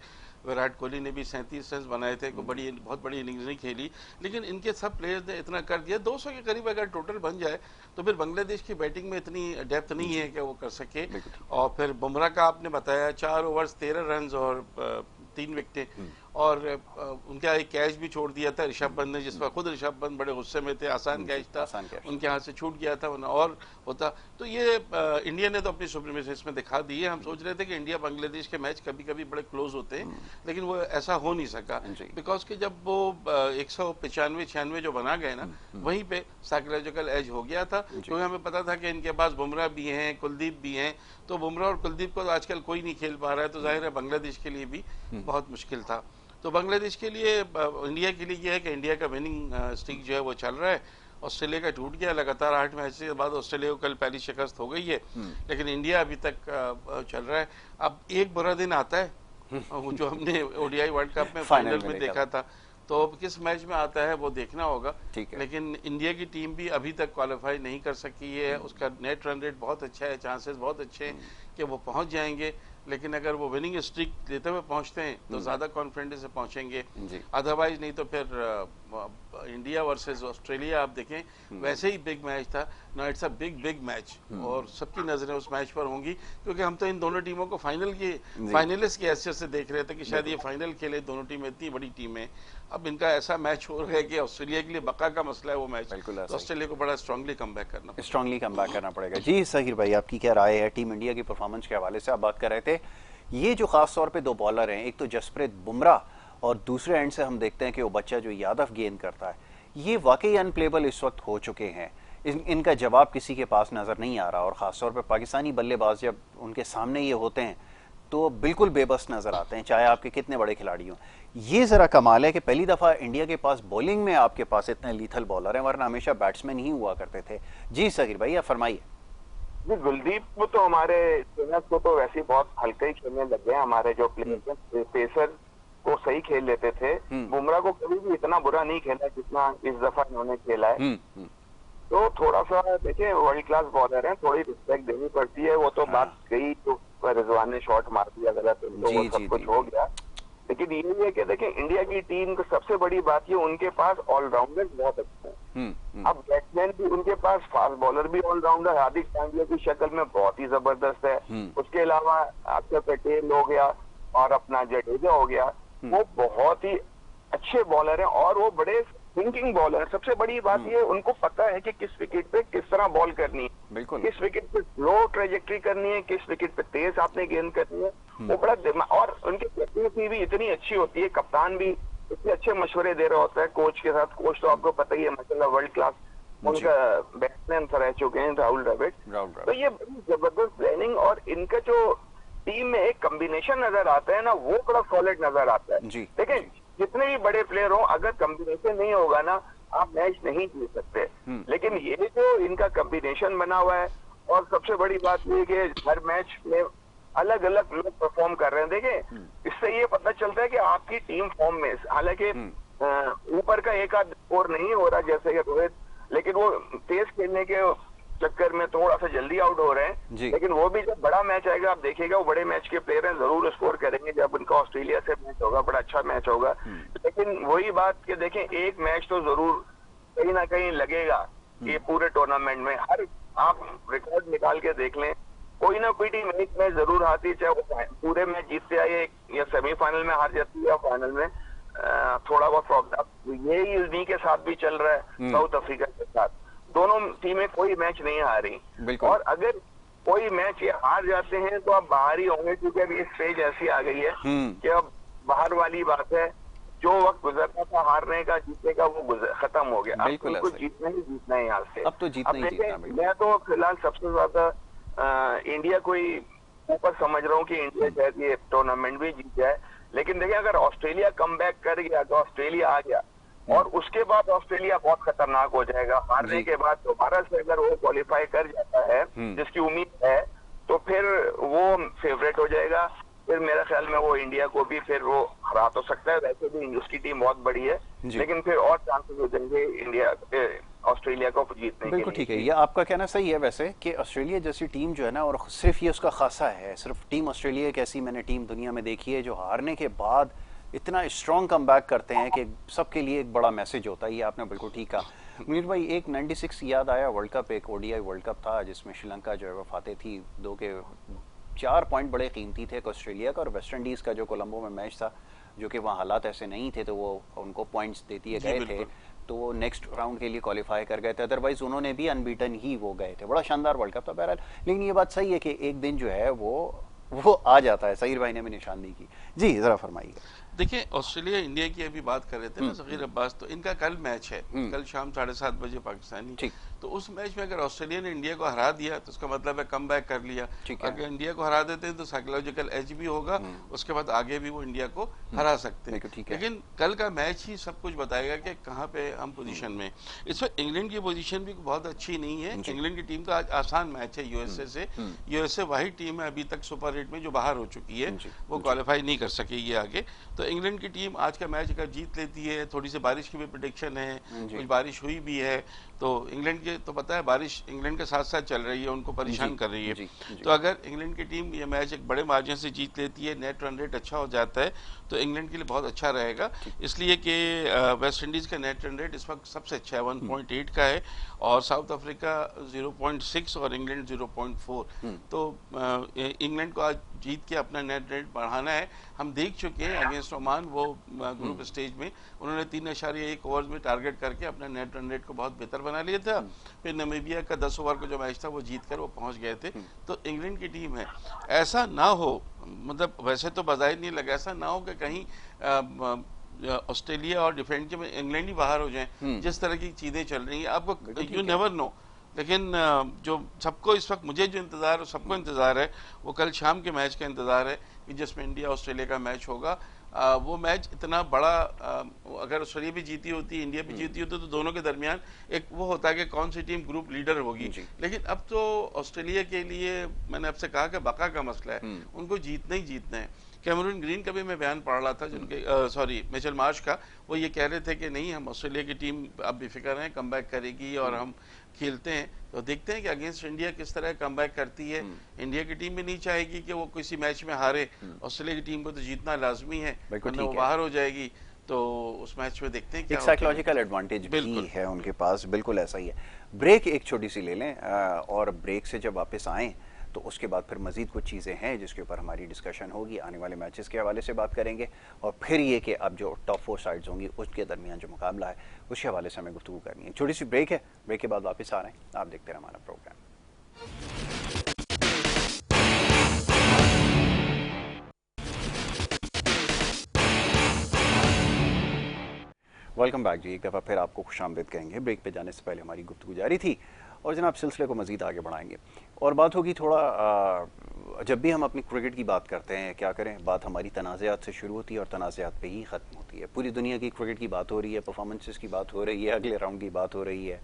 विराट कोहली ने भी 37 रन बनाए थे, कोई बहुत बड़ी इनिंग्स नहीं खेली, लेकिन इनके सब प्लेयर्स ने इतना कर दिया। 200 के करीब अगर टोटल बन जाए तो फिर बांग्लादेश की बैटिंग में इतनी डेप्थ नहीं है कि वो कर सके। और फिर बुमराह का आपने बताया 4 ओवर्स 13 रन और 3 विकेटें, और उनका एक कैच भी छोड़ दिया था ऋषभ पंत ने, जिस पर खुद ऋषभ पंत बड़े गुस्से में थे। आसान कैच था, उनके हाथ से छूट गया था, वरना और होता। तो ये इंडिया ने तो अपनी सुप्रीमेसी इसमें दिखा दी है। हम सोच रहे थे कि इंडिया बांग्लादेश के मैच कभी कभी बड़े क्लोज होते हैं, लेकिन वो ऐसा हो नहीं सका, बिकॉज कि जब वो 195-96 जो बना गए ना, वहीं पे साइकोलॉजिकल एज हो गया था, क्योंकि हमें पता था कि इनके पास बुमराह भी हैं, कुलदीप भी हैं। तो बुमराह और कुलदीप को तो आजकल कोई नहीं खेल पा रहा है, तो जाहिर है बांग्लादेश के लिए भी बहुत मुश्किल था। तो बांग्लादेश के लिए, इंडिया के लिए यह है कि इंडिया का विनिंग स्ट्रीक जो है वो चल रहा है। ऑस्ट्रेलिया का टूट गया, लगातार 8 मैच के बाद ऑस्ट्रेलिया को कल पहली शिकस्त हो गई है, लेकिन इंडिया अभी तक चल रहा है। अब एक बुरा दिन आता है, जो हमने ओडीआई वर्ल्ड कप में फाइनल में देखा था, तो किस मैच में आता है वो देखना होगा। लेकिन इंडिया की टीम भी अभी तक क्वालिफाई नहीं कर सकी है। उसका नेट रन रेट बहुत अच्छा है, चांसेस बहुत अच्छे हैं कि वो पहुंच जाएंगे, लेकिन अगर वो विनिंग स्ट्रीक लेते हुए पहुंचते हैं तो ज्यादा कॉन्फिडेंस से पहुंचेंगे। अदरवाइज नहीं तो फिर इंडिया वर्सेस ऑस्ट्रेलिया आप देखें, वैसे ही बिग मैच था ना, इट्स अ बिग मैच, और सबकी नजरें उस मैच पर होंगी, क्योंकि हम तो इन दोनों टीमों को फाइनलिस्ट की हैसियत से देख रहे थे कि शायद ये फाइनल खेले। दोनों टीमें इतनी बड़ी टीम है, अब इनका ऐसा मैच हो रहा है कि ऑस्ट्रेलिया के लिए बका का मसला है वो मैच, तो ऑस्ट्रेलिया को बड़ा स्ट्रांगली कमबैक करना पड़ेगा। जी सहीर भाई, आपकी क्या राय है टीम इंडिया की परफॉर्मेंस के हवाले से? आप बात कर रहे थे ये जो खास तौर पे 2 बॉलर हैं, एक तो जसप्रीत बुमराह और दूसरे एंड से हम देखते हैं कि वो बच्चा जो यादव गेंद करता है, ये वाकई अनप्लेबल इस वक्त हो चुके हैं। इनका जवाब किसी के पास नजर नहीं आ रहा, और खासतौर पे पाकिस्तानी बल्लेबाज जब उनके सामने ये होते हैं तो बिल्कुल बेबस नजर आते हैं, चाहे आपके कितने बड़े खिलाड़ी हों। ये जरा कमाल है कि पहली दफा इंडिया के पास बॉलिंग में आपके पास इतने लीथल बॉलर हैं, वरना हमेशा बैट्समैन ही हुआ करते थे। जी सगीर भाई, आप फरमाइए। जी, कुलदीप को तो हमारे स्पिनर्स को तो वैसे ही बहुत हल्का ही खेलने लग गए। हमारे जो प्लेयर पेसर को सही खेल लेते थे, बुमराह को कभी भी इतना बुरा नहीं खेला जितना इस दफा इन्होंने खेला है। तो थोड़ा सा देखिए, वर्ल्ड क्लास बॉलर हैं, थोड़ी रिस्पेक्ट देनी पड़ती है। वो तो बात गई, तो रिजवान ने शॉट मार दिया गलत, तो वो सब कुछ हो गया। लेकिन ये है कि देखिए, इंडिया की टीम की सबसे बड़ी बात ये, उनके पास ऑलराउंडर बहुत अच्छे हैं। अब बैट्समैन भी उनके पास, फास्ट बॉलर भी ऑलराउंडर। हार्दिक पांड्या की शक्ल में बहुत ही जबरदस्त है। उसके अलावा अक्षर पटेल हो गया और अपना जडेजा हो गया, वो बहुत ही अच्छे बॉलर हैं और वो बड़े थिंकिंग बॉलर। सबसे बड़ी बात ये, उनको पता है कि किस विकेट पे किस तरह बॉल करनी है, किस विकेट पे स्लो ट्रेजेक्ट्री करनी है, किस विकेट पे तेज आपने गेंद करनी है। वो बड़ा दिमाग, और उनकी कैप्टनसी भी इतनी अच्छी होती है, कप्तान भी इतने अच्छे मशवरे दे रहा होता है कोच के साथ। कोच तो आपको पता ही है, माशाल्लाह वर्ल्ड क्लास उनका बैट्समैन रह चुके हैं, राहुल द्रविड़। तो ये बड़ी जबरदस्त प्लानिंग, और इनका जो टीम में एक कॉम्बिनेशन नजर आता है ना, वो बड़ा सॉलिड नजर आता है। लेकिन जितने भी बड़े प्लेयर हो, अगर कॉम्बिनेशन नहीं होगा ना, आप मैच नहीं जीत सकते। लेकिन ये जो इनका कॉम्बिनेशन बना हुआ है, और सबसे बड़ी बात ये कि हर मैच में अलग अलग लोग परफॉर्म कर रहे हैं। देखिए, इससे ये पता चलता है कि आपकी टीम फॉर्म में, हालांकि ऊपर का एक आध स्कोर नहीं हो रहा जैसे कि रोहित, लेकिन वो तेज खेलने के चक्कर में थोड़ा सा जल्दी आउट हो रहे हैं। लेकिन वो भी जब बड़ा मैच आएगा, आप देखिएगा, वो बड़े मैच के प्लेयर हैं, जरूर स्कोर करेंगे। जब उनका ऑस्ट्रेलिया से मैच होगा, बड़ा अच्छा मैच होगा। लेकिन वही बात कि देखें, एक मैच तो जरूर कहीं ना कहीं लगेगा ये पूरे टूर्नामेंट में। हर आप रिकॉर्ड निकाल के देख लें, कोई ना कोई टीम एक मैच जरूर हारती है, चाहे वो पूरे मैच जीतते आए या सेमीफाइनल में हार जाती है या फाइनल में। थोड़ा बहुत प्रॉब्लम यही उन्हीं के साथ भी चल रहा है, साउथ अफ्रीका के साथ। दोनों टीमें कोई मैच नहीं हारी, और अगर कोई मैच ये हार जाते हैं तो अब बाहर ही होंगे, क्योंकि अब ये स्टेज ऐसी आ गई है कि अब बाहर वाली बात है। जो वक्त गुजरना था हारने का, जीतने का, वो खत्म हो गया। अब उनको जीतना ही जीतना है यहाँ से। अब तो जीतना ही जीतना। मैं तो फिलहाल सबसे ज्यादा इंडिया को ही ऊपर समझ रहा हूँ कि इंडिया शायद ये टूर्नामेंट भी जीत जाए। लेकिन देखिए, अगर ऑस्ट्रेलिया कम बैक कर गया तो ऑस्ट्रेलिया आ गया, और उसके बाद ऑस्ट्रेलिया बहुत खतरनाक हो जाएगा। हारने के बाद दोबारा से अगर वो क्वालिफाई कर जाता है, जिसकी उम्मीद है, तो फिर वो फेवरेट हो जाएगा। फिर मेरे ख्याल में वो इंडिया को भी फिर वो हरा तो सकता है, वैसे भी उसकी टीम बहुत बड़ी है, लेकिन फिर और चांसेस हो जाएंगे इंडिया ऑस्ट्रेलिया को जीतने के। बिल्कुल ठीक है, ये आपका कहना सही है वैसे कि ऑस्ट्रेलिया जैसी टीम जो है ना, और सिर्फ ये उसका खासा है, सिर्फ टीम ऑस्ट्रेलिया एक ऐसी मैंने टीम दुनिया में देखी है जो हारने के बाद इतना स्ट्रॉन्ग कम बैक करते हैं कि सबके लिए एक बड़ा मैसेज होता है। ये आपने बिल्कुल ठीक कहा। मुनीर भाई, एक 96 याद आया वर्ल्ड कप, एक ओडीआई वर्ल्ड कप था जिसमें श्रीलंका जो है वो फाते थी। 2 के 4 पॉइंट बड़े कीमती थे ऑस्ट्रेलिया का, और वेस्ट इंडीज़ का जो कोलंबो में मैच था, जो कि वहाँ हालात ऐसे नहीं थे तो वो उनको पॉइंट्स देती गए थे, तो वो नेक्स्ट राउंड के लिए क्वालिफाई कर गए थे। अदरवाइज उन्होंने भी अनबीटन ही वो गए थे। बड़ा शानदार वर्ल्ड कप था बहरहाल। लेकिन ये बात सही है कि एक दिन जो है वो आ जाता है। सईर भाई ने भी निशानदी की। जी जरा फरमाइए। देखिए, ऑस्ट्रेलिया इंडिया की अभी बात कर रहे थे ना सगीर अब्बास, तो इनका कल मैच है, कल शाम 7:30 बजे पाकिस्तानी। तो उस मैच में अगर ऑस्ट्रेलिया ने इंडिया को हरा दिया तो उसका मतलब है कम बैक कर लिया। अगर इंडिया को हरा देते हैं तो साइकोलॉजिकल एज भी होगा, उसके बाद आगे भी वो इंडिया को हरा सकते हैं। लेकिन कल का मैच ही सब कुछ बताएगा कि कहाँ पे हम पोजीशन में। इस वक्त इंग्लैंड की पोजीशन भी बहुत अच्छी नहीं है। इंग्लैंड की टीम का आज आसान मैच है यूएसए से। यूएसए वही टीम है अभी तक सुपर 8 में जो बाहर हो चुकी है, वो क्वालिफाई नहीं कर सकेगी आगे। तो इंग्लैंड की टीम आज का मैच अगर जीत लेती है, थोड़ी सी बारिश की भी प्रेडिक्शन है, कुछ बारिश हुई भी है, तो इंग्लैंड के तो पता है बारिश इंग्लैंड के साथ साथ चल रही है, उनको परेशान कर रही है। तो अगर इंग्लैंड की टीम ये मैच एक बड़े मार्जिन से जीत लेती है, नेट रन रेट अच्छा हो जाता है, तो इंग्लैंड के लिए बहुत अच्छा रहेगा। इसलिए कि वेस्ट इंडीज़ का नेट रन रेट इस वक्त सबसे अच्छा है, 1.8 का है, और साउथ अफ्रीका 0.6 और इंग्लैंड 0.4। तो इंग्लैंड को आज जीत के अपना नेट रेट बढ़ाना है। हम देख चुके हैं अगेंस्ट ओमान, वो ग्रुप स्टेज में उन्होंने 3.1 ओवर्स में टारगेट करके अपना नेट रन रेट को बहुत बेहतर बना लिया था। फिर नामीबिया का 10 ओवर का जो मैच था वो जीत कर वो पहुंच गए थे। तो इंग्लैंड की टीम है, ऐसा ना हो, मतलब वैसे तो बजाय नहीं लगा, ऐसा ना हो कि कहीं ऑस्ट्रेलिया और डिफेंड के में इंग्लैंड ही बाहर हो जाए। जिस तरह की चीजें चल रही हैं, आपको यू नेवर नो। लेकिन जो सबको इस वक्त, मुझे जो इंतज़ार है, सबको इंतज़ार है, वो कल शाम के मैच का इंतज़ार है कि जिसमें इंडिया ऑस्ट्रेलिया का मैच होगा। वो मैच इतना बड़ा, अगर ऑस्ट्रेलिया भी जीती होती, इंडिया भी जीती होती, तो दोनों के दरमियान एक वो होता है कि कौन सी टीम ग्रुप लीडर होगी। लेकिन अब तो ऑस्ट्रेलिया के लिए मैंने आपसे कहा कि बका का मसला है, उनको जीतना ही जीतना है। कैमरून ग्रीन का भी मैं बयान पढ़ रहा था, जिनके मिचेल मार्श का, वो ये कह रहे थे कि नहीं, हम ऑस्ट्रेलिया की टीम अब बेफिक्र हैं, कम बैक करेगी और हम खेलते हैं। तो देखते हैं कि अगेंस्ट इंडिया किस तरह कम बैक करती है। इंडिया की टीम भी नहीं चाहेगी कि वो किसी मैच में हारे, ऑस्ट्रेलिया की टीम को तो जीतना लाजमी है, वरना वो बाहर हो जाएगी। तो उस मैच में देखते हैं क्या एक साइकोलॉजिकल एडवांटेज भी है उनके पास। बिल्कुल ऐसा ही है। ब्रेक एक छोटी सी ले लें, और ब्रेक से जब वापस आएँ तो उसके बाद फिर मज़ीद कुछ चीज़ें हैं जिसके ऊपर हमारी डिस्कशन होगी, आने वाले मैचेस के हवाले से बात करेंगे, और फिर ये कि अब जो टॉप 4 साइड्स होंगी उसके दरमियान जो मुकाबला है उसके हवाले से हमें गुफ्तगू करनी है। छोटी सी ब्रेक है, ब्रेक के बाद वापस आ रहे हैं। आप देखते हैं हमारा प्रोग्राम। वेलकम बैक जी, एक दफ़ा फिर आपको खुशामदीद कहेंगे। ब्रेक पे जाने से पहले हमारी गुफ्तगू जारी थी, और जनाब सिलसिले को मज़ीद आगे बढ़ाएंगे, और बात होगी थोड़ा, जब भी हम अपनी क्रिकेट की बात करते हैं, क्या करें, बात हमारी तनाज़ात से शुरू होती है और तनाज़ात पे ही ख़त्म होती है। पूरी दुनिया की क्रिकेट की बात हो रही है, परफॉर्मेंसेस की बात हो रही है, अगले राउंड की बात हो रही है,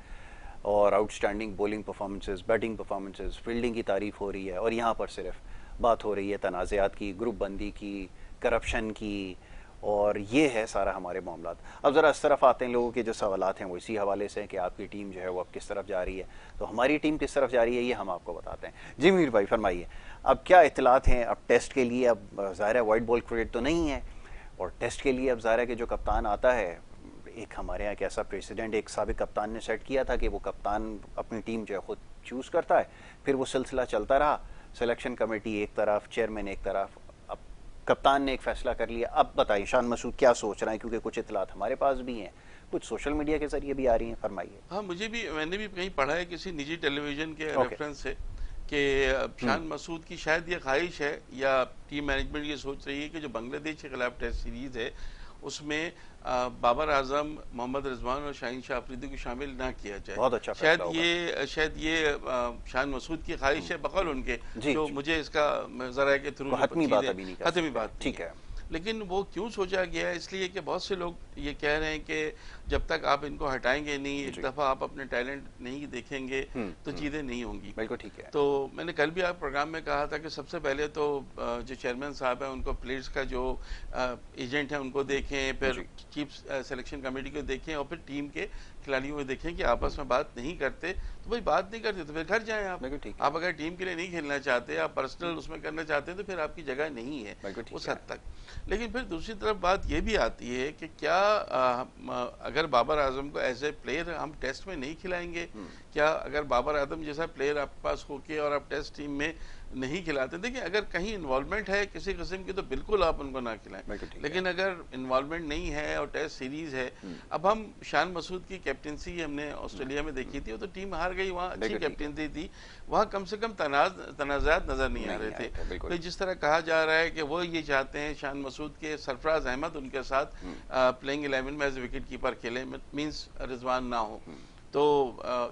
और outstanding bowling performances, batting performances, fielding की तारीफ़ हो रही है, और यहाँ पर सिर्फ बात हो रही है तनाज़ात की, ग्रुप बंदी की, करप्शन की, और ये है सारा हमारे मामला। अब ज़रा इस तरफ आते हैं, लोगों के जो सवालात हैं वो इसी हवाले से हैं कि आपकी टीम जो है वो अब किस तरफ जा रही है। तो हमारी टीम किस तरफ जा रही है ये हम आपको बताते हैं। जी मीर भाई फरमाइए, अब क्या इत्तलात हैं? अब टेस्ट के लिए, अब ज़ाहिर है वाइट बॉल क्रिकेट तो नहीं है, और टेस्ट के लिए अब ज़ाहिर है कि जो कप्तान आता है, एक हमारे यहाँ एक ऐसा प्रेसिडेंट एक साबिक कप्तान ने सेट किया था कि वो कप्तान अपनी टीम जो है खुद चूज़ करता है, फिर वो सिलसिला चलता रहा, सिलेक्शन कमेटी एक तरफ, चेयरमैन एक तरफ। अब कप्तान ने एक फैसला कर लिया, अब बताइए शान मसूद क्या सोच रहे हैं, क्योंकि कुछ इतलात हमारे पास भी हैं, कुछ सोशल मीडिया के जरिए भी आ रही हैं, फरमाइए। हाँ, मैंने भी कहीं पढ़ा है किसी निजी टेलीविजन के रेफरेंस से कि शान मसूद की शायद ये ख्वाहिश है या टीम मैनेजमेंट ये सोच रही है कि जो बांग्लादेश के खिलाफ टेस्ट सीरीज है उसमें बाबर आजम, मोहम्मद रिजवान और शाहीन शाह अफरीदी को शामिल ना किया जाए। बहुत अच्छा शायद ये शान मसूद की ख्वाहिश है, बकौल उनके, जो मुझे इसका जरा के थ्रू हतमी बात ठीक है। लेकिन वो क्यों सोचा गया है, इसलिए कि बहुत से लोग ये कह रहे हैं कि जब तक आप इनको हटाएंगे नहीं, एक दफ़ा आप अपने टैलेंट नहीं देखेंगे तो चीज़ें नहीं होंगी। बिल्कुल ठीक है। तो मैंने कल भी आप प्रोग्राम में कहा था कि सबसे पहले तो जो चेयरमैन साहब हैं उनको प्लेयर्स का जो एजेंट है उनको देखें, फिर चीफ सिलेक्शन कमेटी को देखें और फिर टीम के खिलाड़ियों को देखें कि आपस में बात नहीं करते तो भाई बात नहीं करते तो फिर घर जाएं आप। आप अगर टीम के लिए नहीं खेलना चाहते, आप पर्सनल उसमें करना चाहते हैं तो फिर आपकी जगह नहीं है उस हद तक। लेकिन फिर दूसरी तरफ बात ये भी आती है कि क्या अगर बाबर आजम को एज ए प्लेयर हम टेस्ट में नहीं खिलाएंगे, क्या अगर बाबर आजम जैसा प्लेयर आपके पास होके और आप टेस्ट टीम में नहीं खिलाते, देखिए अगर कहीं इन्वॉल्वमेंट है किसी किस्म की तो बिल्कुल आप उनको ना खिलाएं, लेकिन अगर इन्वॉल्वमेंट नहीं है और टेस्ट सीरीज है, अब हम शान मसूद की कैप्टनसी हमने ऑस्ट्रेलिया में देखी थी, वो तो टीम हार गई, वहाँ अच्छी कैप्टनसी थी, वहाँ कम से कम तनाज़ात नजर नहीं आ रहे थे। तो जिस तरह कहा जा रहा है कि वो ये चाहते हैं शान मसूद के सरफराज अहमद उनके साथ प्लेइंग 11 में एज विकेट कीपर खेले, मीन्स रिजवान ना हो, तो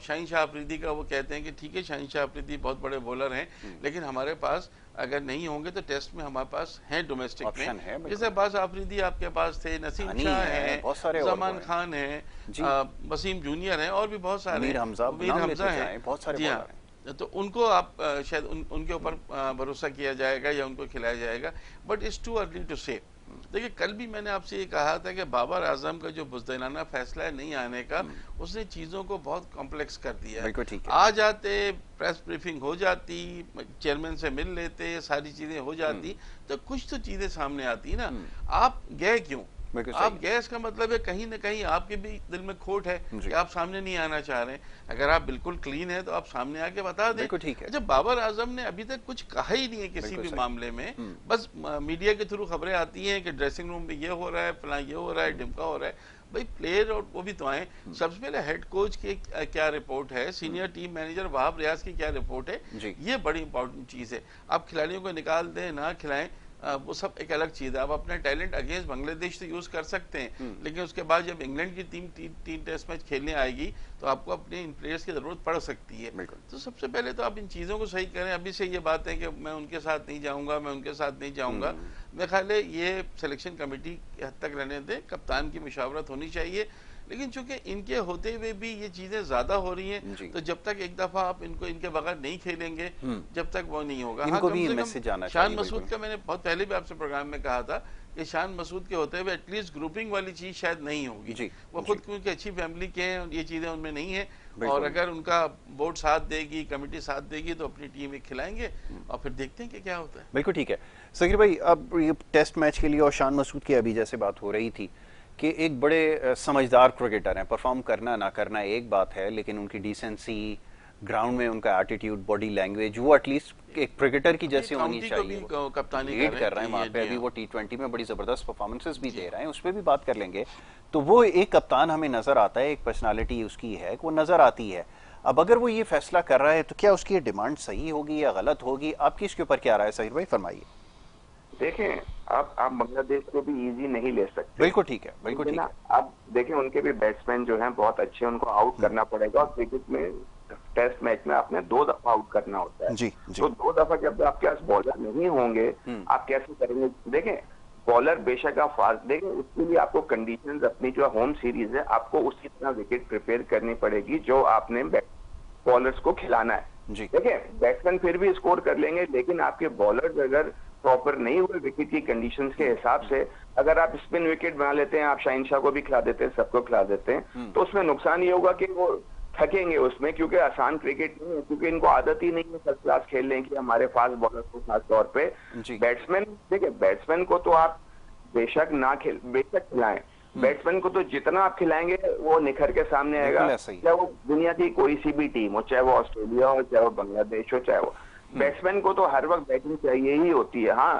शाहीन शाह अफरीदी का वो कहते हैं कि ठीक है शाहीन शाह अफरीदी बहुत बड़े बॉलर हैं, लेकिन हमारे पास अगर नहीं होंगे तो टेस्ट में हमारे पास हैं डोमेस्टिक में, जैसे अब्बास अफरीदी आपके पास थे, नसीम शाह हैं, जमान खान हैं, वसीम जूनियर हैं और भी बहुत सारे, मीर हमजा हैं, बहुत सारे। जी हाँ, तो उनको आप शायद उनके ऊपर भरोसा किया जाएगा या उनको खिलाया जाएगा, but it's too early to say. देखिए कल भी मैंने आपसे ये कहा था कि बाबर आजम का जो बुज़दिलाना फैसला है नहीं आने का, उसने चीज़ों को बहुत कॉम्प्लेक्स कर दिया है। आ जाते, प्रेस ब्रीफिंग हो जाती, चेयरमैन से मिल लेते, सारी चीज़ें हो जाती तो कुछ तो चीज़ें सामने आती ना। आप गए क्यों? आप गए इसका मतलब है कहीं ना कहीं आपके भी दिल में खोट है कि आप सामने नहीं आना चाह रहे हैं। अगर आप बिल्कुल क्लीन है तो आप सामने आके बता दें। जब बाबर आजम ने अभी तक कुछ कहा ही नहीं है किसी भी मामले में, बस मीडिया के थ्रू खबरें आती हैं कि ड्रेसिंग रूम में ये हो रहा है, फला ये हो रहा है, ढिमका हो रहा है। भाई प्लेयर और वो भी तो आए, सबसे पहले हेड कोच की क्या रिपोर्ट है, senior team manager Wahab Riaz की क्या रिपोर्ट है, ये बड़ी इंपॉर्टेंट चीज़ है। आप खिलाड़ियों को निकाल दें ना खिलाएं, वो सब एक अलग चीज़ है। आप अपना टैलेंट अगेंस्ट बांग्लादेश तो यूज़ कर सकते हैं, लेकिन उसके बाद जब इंग्लैंड की टीम तीन टेस्ट मैच खेलने आएगी तो आपको अपने इन प्लेयर्स की ज़रूरत पड़ सकती है। तो सबसे पहले तो आप इन चीज़ों को सही करें। अभी से ये बात है कि मैं उनके साथ नहीं जाऊँगा, मैं उनके साथ नहीं जाऊँगा, मेरे ख्याल है ये सिलेक्शन कमेटी के हद तक रहने दें, कप्तान की मुशावरत होनी चाहिए। लेकिन चूंकि इनके होते हुए भी ये चीजें ज्यादा हो रही हैं, तो जब तक एक दफा आप इनको इनके बगैर नहीं खेलेंगे, जब तक वो नहीं होगा। इनको भी मैसेज जाना शान मसूद का मैंने बहुत पहले भी आपसे प्रोग्राम में कहा था कि शान मसूद के होते हुए एटलीस्ट ग्रुपिंग वाली चीज शायद नहीं होगी। वो खुद क्योंकि अच्छी फैमिली के हैं, ये चीजें उनमें नहीं है, और अगर उनका बोर्ड साथ देगी, कमेटी साथ देगी तो अपनी टीम में खिलाएंगे और फिर देखते हैं कि क्या होता है। बिल्कुल ठीक है सकीर भाई। अब ये टेस्ट मैच के लिए और शान मसूद की अभी जैसे बात हो रही थी कि एक बड़े समझदार क्रिकेटर हैं, परफॉर्म करना ना करना एक बात है, लेकिन उनकी डिसेंसी, ग्राउंड में उनका एटीट्यूड, बॉडी लैंग्वेज, वो एटलीस्ट एक क्रिकेटर की जैसे होनी चाहिए। कप्तानी लीड कर रहे हैं वहाँ पे, अभी वो T20 में बड़ी जबरदस्त परफॉर्मेंसेस भी दे रहे हैं, उस पर भी बात कर लेंगे। तो वो एक कप्तान हमें नजर आता है, एक पर्सनालिटी उसकी है, वो नजर आती है। अब अगर वो ये फैसला कर रहा है तो क्या उसकी डिमांड सही होगी या गलत होगी? आपकी इसके ऊपर क्या राय है सहीर भाई, फरमाइए। देखें आप बांग्लादेश को भी इजी नहीं ले सकते। बिल्कुल ठीक है, बिल्कुल ठीक है। आप देखें उनके भी बैट्समैन जो हैं बहुत अच्छे, उनको आउट करना पड़ेगा, और क्रिकेट में टेस्ट मैच में आपने 2 दफा आउट करना होता है। जी। तो 2 दफा जब आपके पास बॉलर नहीं होंगे आप कैसे करेंगे? देखें बॉलर बेशक आप फास्ट, देखें उसके लिए आपको कंडीशंस, अपनी जो होम सीरीज है आपको उसी तरह विकेट प्रिपेयर करनी पड़ेगी जो आपने बॉलर्स को खिलाना है। देखिए बैट्समैन फिर भी स्कोर कर लेंगे, लेकिन आपके बॉलर्स अगर प्रॉपर नहीं हुए विकेट की कंडीशंस के हिसाब से, अगर आप स्पिन विकेट बना लेते हैं, आप शाहीन शाह को भी खिला देते हैं, सबको खिला देते हैं, तो उसमें नुकसान ये होगा कि वो थकेंगे उसमें, क्योंकि आसान क्रिकेट नहीं है, क्योंकि इनको आदत ही नहीं है फर्स्ट क्लास खेलने की। हमारे फास्ट बॉलर को खास तौर पे बैट्समैन, देखिए बैट्समैन को तो आप बेशक खिलाएं, बैट्समैन को तो जितना आप खिलाएंगे वो निखर के सामने आएगा, चाहे वो दुनिया की कोई सी भी टीम हो, चाहे वो ऑस्ट्रेलिया हो, चाहे वो बांग्लादेश हो, चाहे वो बैट्समैन को तो हर वक्त बैटिंग चाहिए ही होती है। हाँ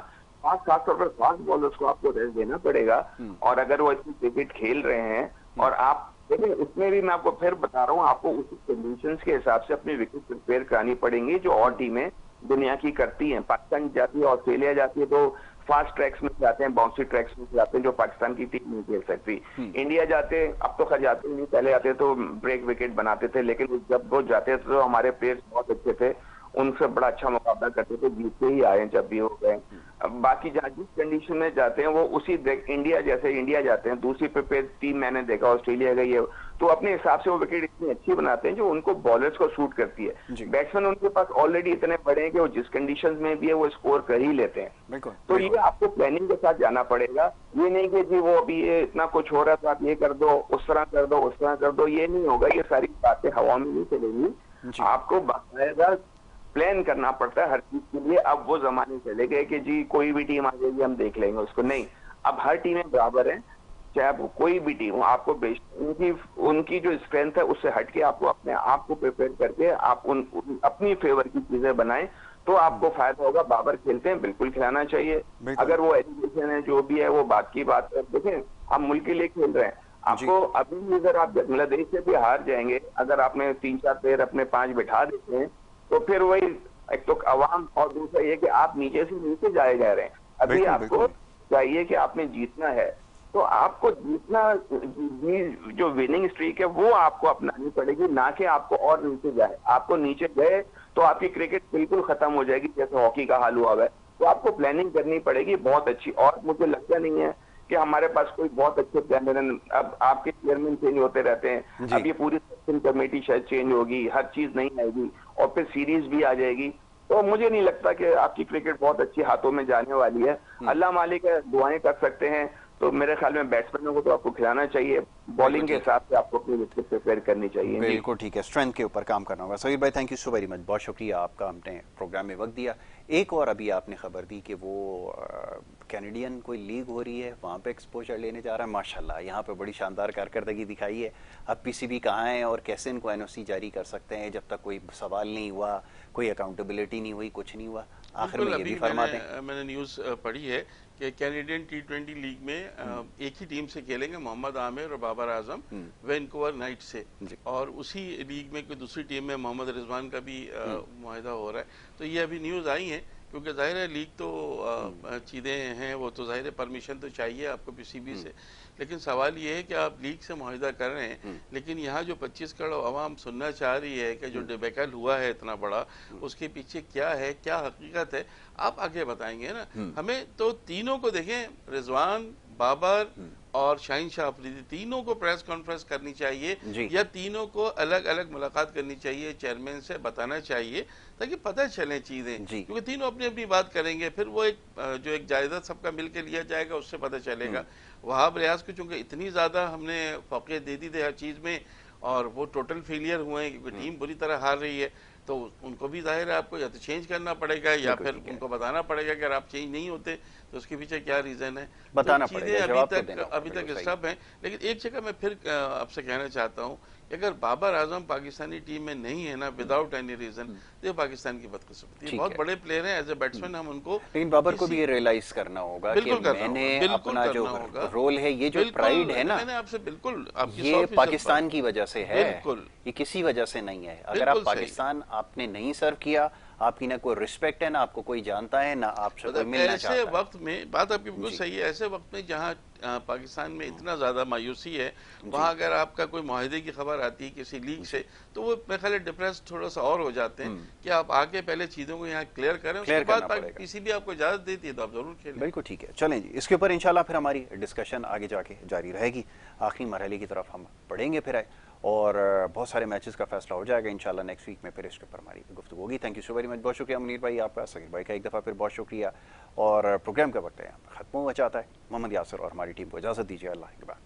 खास तौर पर फास्ट बॉलर्स को आपको रेस्ट देना पड़ेगा। और अगर वो अच्छी क्रिकेट खेल रहे हैं और आप देखिए, उसमें भी मैं आपको फिर बता रहा हूँ, आपको उसी कंडीशंस के हिसाब से अपनी विकेट प्रिपेयर करानी पड़ेंगी जो और टीमें दुनिया की करती हैं। पाकिस्तान जाती है, ऑस्ट्रेलिया जाती है तो फास्ट ट्रैक्स में जाते हैं, बाउंसी ट्रैक्स में जाते हैं जो पाकिस्तान की टीम नहीं खेल सकती। इंडिया जाते, अब तो खैर जाते नहीं, पहले आते तो ब्रेक विकेट बनाते थे, लेकिन जब वो जाते थे तो हमारे प्लेयर्स बहुत अच्छे थे, उनसे बड़ा अच्छा मुकाबला करते थे, जीतते ही आए जब भी हो गए। अब बाकी जहाँ जिस कंडीशन में जाते हैं वो उसी इंडिया जैसे इंडिया जाते हैं, दूसरी प्रिपेयर टीम मैंने देखा ऑस्ट्रेलिया गई है, तो अपने हिसाब से वो विकेट इतनी अच्छी बनाते हैं जो उनको बॉलर्स को सूट करती है। बैट्समैन उनके पास ऑलरेडी इतने बड़े हैं कि वो जिस कंडीशन में भी है वो स्कोर कर ही लेते हैं। तो ये आपको प्लानिंग के साथ जाना पड़ेगा। ये नहीं कि जी वो अभी ये इतना कुछ हो रहा था, आप ये कर दो, उस तरह कर दो, उस तरह कर दो, ये नहीं होगा। ये सारी बातें हवा में नहीं चलेंगी। आपको बाकायदा प्लान करना पड़ता है हर चीज के लिए। अब वो जमाने चले गए कि जी कोई भी टीम आ जाएगी हम देख लेंगे उसको, नहीं। अब हर टीमें बराबर हैं, चाहे वो कोई भी टीम हो। आपको उनकी जो स्ट्रेंथ है उससे हटके आपको अपने आप को प्रिपेयर करके आप अपनी फेवर की चीजें बनाएं तो आपको फायदा होगा। बाबर खेलते हैं, बिल्कुल खिलाना चाहिए। अगर वो एजुकेशन है जो भी है वो बात की बात है। देखें, आप मुल्क के लिए खेल रहे हैं, आपको अभी अगर आप बांग्लादेश से भी हार जाएंगे, अगर आपने 3-4 प्लेयर अपने 5 बिठा देते हैं तो फिर वही एक तो अवाम और दूसरा ये कि आप नीचे से नीचे जाए जा रहे हैं। अभी आपको चाहिए कि आपने जीतना है तो आपको जीतना, जो विनिंग स्ट्रीक है वो आपको अपनानी पड़ेगी, ना कि आपको और नीचे जाए। आपको नीचे गए तो आपकी क्रिकेट बिल्कुल खत्म हो जाएगी जैसे हॉकी का हाल हुआ है। तो आपको प्लानिंग करनी पड़ेगी बहुत अच्छी। और मुझे लगता नहीं है कि हमारे पास कोई बहुत अच्छे प्लानर हैं। अब आपके चेयरमैन चेंज होते रहते हैं, अब ये पूरी सेलेक्शन कमेटी शायद चेंज होगी, हर चीज नहीं आएगी और फिर सीरीज भी आ जाएगी। तो मुझे नहीं लगता कि आपकी क्रिकेट बहुत अच्छी हाथों में जाने वाली है। अल्लाह मालिक है, दुआएं कर सकते हैं। तो मेरे ख्याल में बैट्समैनों को तो आपको खिलाना चाहिए, बॉलिंग के हिसाब से आपको अपनी विकेट प्रिपेयर करनी चाहिए। बिल्कुल ठीक है, स्ट्रेंथ के ऊपर काम करना होगा। समीर भाई, thank you so very much, बहुत शुक्रिया आपका, हमने प्रोग्राम में वक्त दिया। एक और अभी आपने खबर दी कि वो कैनेडियन कोई लीग हो रही है, वहाँ पे एक्सपोजर लेने जा रहा है। माशाल्लाह, यहाँ पे बड़ी शानदार कारकर्दगी दिखाई है। अब पीसीबी कहाँ है और कैसे इनको एनओसी जारी कर सकते हैं जब तक कोई सवाल नहीं हुआ, कोई अकाउंटेबिलिटी नहीं हुई, कुछ नहीं हुआ। आखिर में ये भी फरमा दें, मैंने न्यूज़ पढ़ी है कि कैनेडियन T20 लीग में एक ही टीम से खेलेंगे मोहम्मद आमिर और बाबर आजम वैनकूवर नाइट से, और उसी लीग में कोई दूसरी टीम में मोहम्मद रिजवान का भी मुआहदा हो रहा है। तो ये अभी न्यूज़ आई है, क्योंकि जाहिर है लीग तो चीज़ें हैं, वो तो जाहिर है परमिशन तो चाहिए आपको पीसीबी से। लेकिन सवाल ये है कि आप लीग से मुआहदा कर रहे हैं, लेकिन यहाँ जो 25 करोड़ आवाम सुनना चाह रही है कि जो डिबेकल हुआ है इतना बड़ा, उसके पीछे क्या है, क्या हकीकत है, आप आगे बताएंगे ना हमें। तो तीनों को देखें, रिजवान, बाबर और शाहीन शाह अफरीदी, तीनों को प्रेस कॉन्फ्रेंस करनी चाहिए या तीनों को अलग अलग मुलाकात करनी चाहिए, चेयरमैन से बताना चाहिए ताकि पता चले चीजें, क्योंकि तीनों अपनी अपनी बात करेंगे, फिर वो एक जो एक जायदाद सबका मिलकर लिया जाएगा उससे पता चलेगा। वहाब रियाज को चूंकि इतनी ज्यादा हमने फौकियत दे दी थी हर चीज में और वो टोटल फेलियर हुए हैं क्योंकि टीम बुरी तरह हार रही है, तो उनको भी जाहिर है आपको या तो चेंज करना पड़ेगा या फिर उनको बताना पड़ेगा कि अगर आप चेंज नहीं होते तो उसके पीछे क्या रीजन है, बताना तो चीजें अभी तक स्टब हैं। लेकिन एक जगह मैं फिर आपसे कहना चाहता हूँ, अगर बाबर आजम पाकिस्तानी टीम में नहीं है ना विदाउट एनी रीजन, तो पाकिस्तान की बदकिस्मती। बहुत बड़े प्लेयर हैं, एज ए बैट्समैन हम उनको, लेकिन बाबर को भी ये रियलाइज करना होगा कि मैंने अपना जो रोल है, ये जो प्राइड है ना, मैंने आपसे बिल्कुल, ये पाकिस्तान की वजह से है, ये किसी वजह से नहीं है। अगर आप पाकिस्तान आपने नहीं सर्व किया, आपकी ना कोई रिस्पेक्ट है, ना आपको कोई जानता है, ना आपसे कोई मिलना चाहता है। ऐसे वक्त में बात आपकी बिल्कुल सही है, ऐसे वक्त में जहाँ पाकिस्तान में इतना ज्यादा मायूसी है, वहाँ अगर आपका कोई मुआहदे की खबर आती है किसी लीग से, तो वो मेरे ख्याल डिप्रेस थोड़ा सा और हो जाते हैं कि आप आके पहले चीजों को यहाँ क्लियर करें, उसके बाद पीसीबी आपको इजाजत देती है तो आप जरूर खेलें। बिल्कुल ठीक है, चलें जी, इसके ऊपर इंशाल्लाह फिर हमारी डिस्कशन आगे जाके जारी रहेगी। आखिरी मरहले की तरफ हम बढ़ेंगे फिर और बहुत सारे मैचेस का फैसला हो जाएगा इंशाल्लाह नेक्स्ट वीक में, फिर इसके ऊपर हमारी गुफ्तगू होगी। Thank you so very much, बहुत शुक्रिया मुनीर भाई आपका, सगीर भाई का एक दफ़ा फिर बहुत शुक्रिया। और प्रोग्राम का वक्त है यहाँ पर ख़त्म हुआ चाहता है। मोहम्मद यासर और हमारी टीम को इजाज़त दीजिए, अल्लाह के बाद।